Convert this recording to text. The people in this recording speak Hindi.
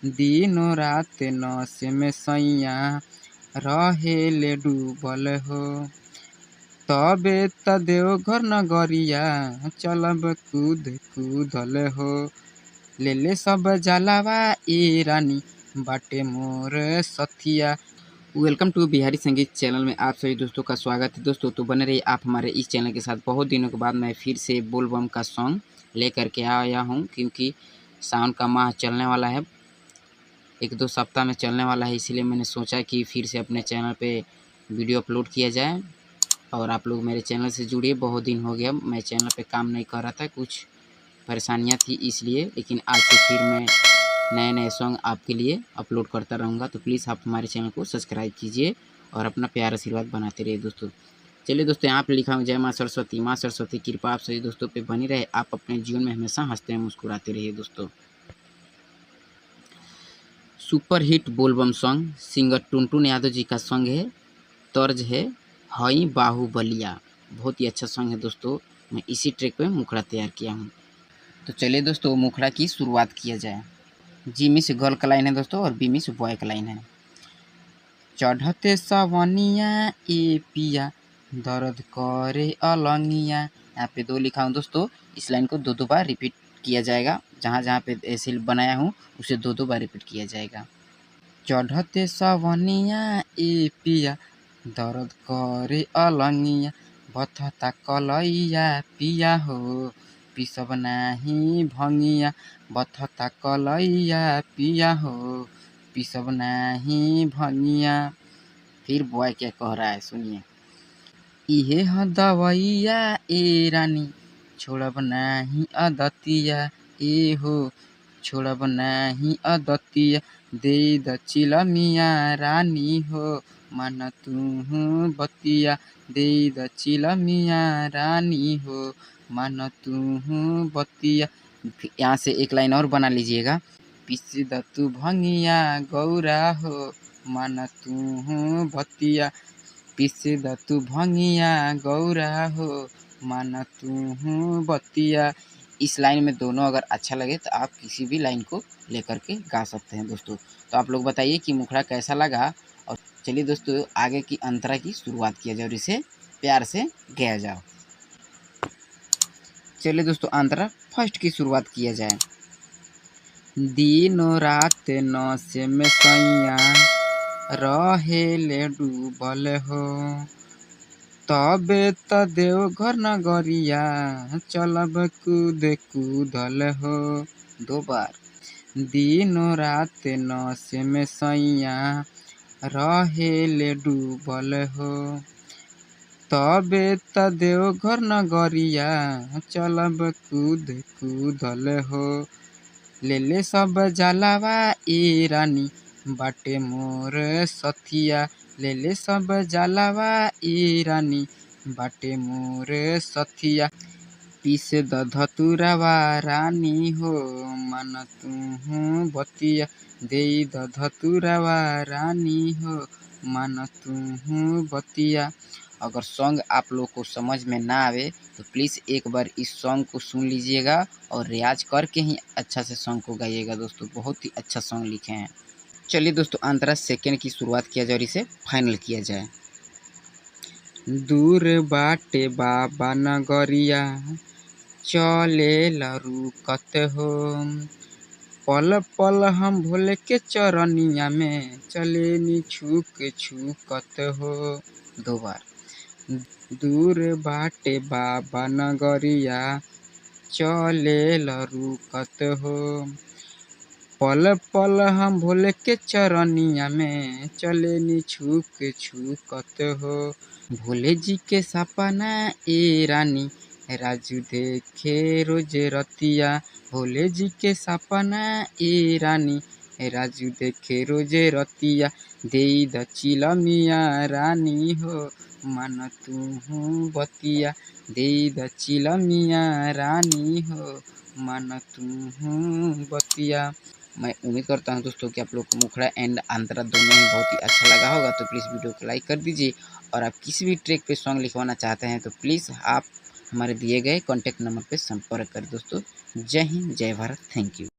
दिनो रात नस में सैया रहेले डूबल हो। तबे त देवघर नगरिया चलब कूद कूदल हो। ले ले सब जलावा ए रानी बाटे मोर सथिया। वेलकम टू बिहारी संगीत चैनल में आप सभी दोस्तों का स्वागत है। दोस्तों तो बने रहिए आप हमारे इस चैनल के साथ। बहुत दिनों के बाद मैं फिर से बोल बम का सॉन्ग लेकर के आया हूं, क्योंकि सावन का माह चलने वाला है, 1-2 सप्ताह में चलने वाला है। इसीलिए मैंने सोचा कि फिर से अपने चैनल पे वीडियो अपलोड किया जाए और आप लोग मेरे चैनल से जुड़िए। बहुत दिन हो गया मैं चैनल पे काम नहीं कर रहा था, कुछ परेशानियां थी इसलिए, लेकिन आज से फिर मैं नए नए सॉन्ग आपके लिए अपलोड करता रहूँगा। तो प्लीज़ आप हमारे चैनल को सब्सक्राइब कीजिए और अपना प्यार आशीर्वाद बनाते रहिए दोस्तों। चलिए दोस्तों, यहाँ पे लिखा हूँ जय माँ सरस्वती। माँ सरस्वती कृपा आप सभी दोस्तों पे बनी रहे। आप अपने जीवन में हमेशा हंसते हैं मुस्कुराते रहिए दोस्तों। सुपर हिट बोलबम सॉन्ग सिंगर टुनटुन यादव जी का सॉन्ग है। तर्ज है हई बाहुबलिया। बहुत ही अच्छा सॉन्ग है दोस्तों। मैं इसी ट्रैक पे मुखड़ा तैयार किया हूँ। तो चलिए दोस्तों, मुखड़ा की शुरुआत किया जाए। जी मिस गर्ल का लाइन है दोस्तों और बी मिस बॉय का लाइन है। चढ़ते सवनिया ए पिया दर्द करे अलंगिया। यहाँ पे 2 लिखा हूँ दोस्तों। इस लाइन को 2 बार रिपीट किया जाएगा। जहाँ जहाँ पे ऐसे बनाया हूँ उसे 2 बार रिपीट किया जाएगा। चढ़ते सवनिया ए पिया दर्द करे अलंगिया। बथता कलैया पिया हो पिसब नाही भंगिया। बथता कलैया पिया हो पिसब नाही भंगिया। फिर बॉय क्या कह रहा है सुनिए। इहे ह दवैया ए रानी छोड़ब नाही अदतिया। ए हो छोड़ब नाही अदतिया। दे द चिलमिया रानी हो मान तू बतिया। दे द चिलमिया रानी हो मान तू बतिया। यहाँ से एक लाइन और बना लीजिएगा। पिस द तू भंगिया गौरा हो मान तू बतिया। पिस द तू भंगिया गौरा हो मान तू बतिया। इस लाइन में दोनों अगर अच्छा लगे तो आप किसी भी लाइन को लेकर के गा सकते हैं दोस्तों। तो आप लोग बताइए कि मुखड़ा कैसा लगा। और चलिए दोस्तों, आगे की अंतरा की शुरुआत किया जाए और इसे प्यार से गाया जाओ। चलिए दोस्तों, अंतरा फर्स्ट की शुरुआत किया जाए। दिनो रात नस में सैया रहेले डूबल हो। तबे त देवघर नगरिया चलब कूद कूदल हो। 2 बार। दिनो रात नस में सैया रहेले डूबल हो। तबे त देवघर नगरिया चलब कूद कूदल हो। ले ले सब जलावा ए रानी बाटे मोर सथिया। ले ले सब जलावा ए रानी बाटे मोर सथिया। पीस द धतुरवा रानी हो मन तू बतिया। दे द धतुरवा रानी हो मन तू बतिया। अगर सॉन्ग आप लोग को समझ में ना आवे तो प्लीज़ एक बार इस सॉन्ग को सुन लीजिएगा और रियाज करके ही अच्छा से सॉन्ग को गाइएगा दोस्तों। बहुत ही अच्छा सॉन्ग लिखे हैं। चलिए दोस्तों, अंतरा सेकेंड की शुरुआत किया जाए और इसे फाइनल किया जाए। दूर बाटे बाबा नगरिया चले रुकत हो। पल पल हम भोले के चरनिया में चले नी छूक छूकत हो। 2 बार। दूर बाटे बाबा नगरिया चले रुकत हो। पल पल हम भोले के चरनिया में चले नी छूक छूकत हो। भोले जी के सपना ए रानी राजू देखे रोज रतिया। भोले जी के सपना ए रानी राजू देखे रोज रतिया। दे द चिलमिया रानी हो मान तू बतिया। दे द चिलमिया रानी हो मान तू बतिया। मैं उम्मीद करता हूं दोस्तों कि आप लोग को मुखड़ा एंड अंतरा दोनों ही बहुत ही अच्छा लगा होगा। तो प्लीज़ वीडियो को लाइक कर दीजिए और आप किसी भी ट्रैक पे सॉन्ग लिखवाना चाहते हैं तो प्लीज़ आप हमारे दिए गए कॉन्टैक्ट नंबर पे संपर्क करें दोस्तों। जय हिंद, जय भारत, थैंक यू।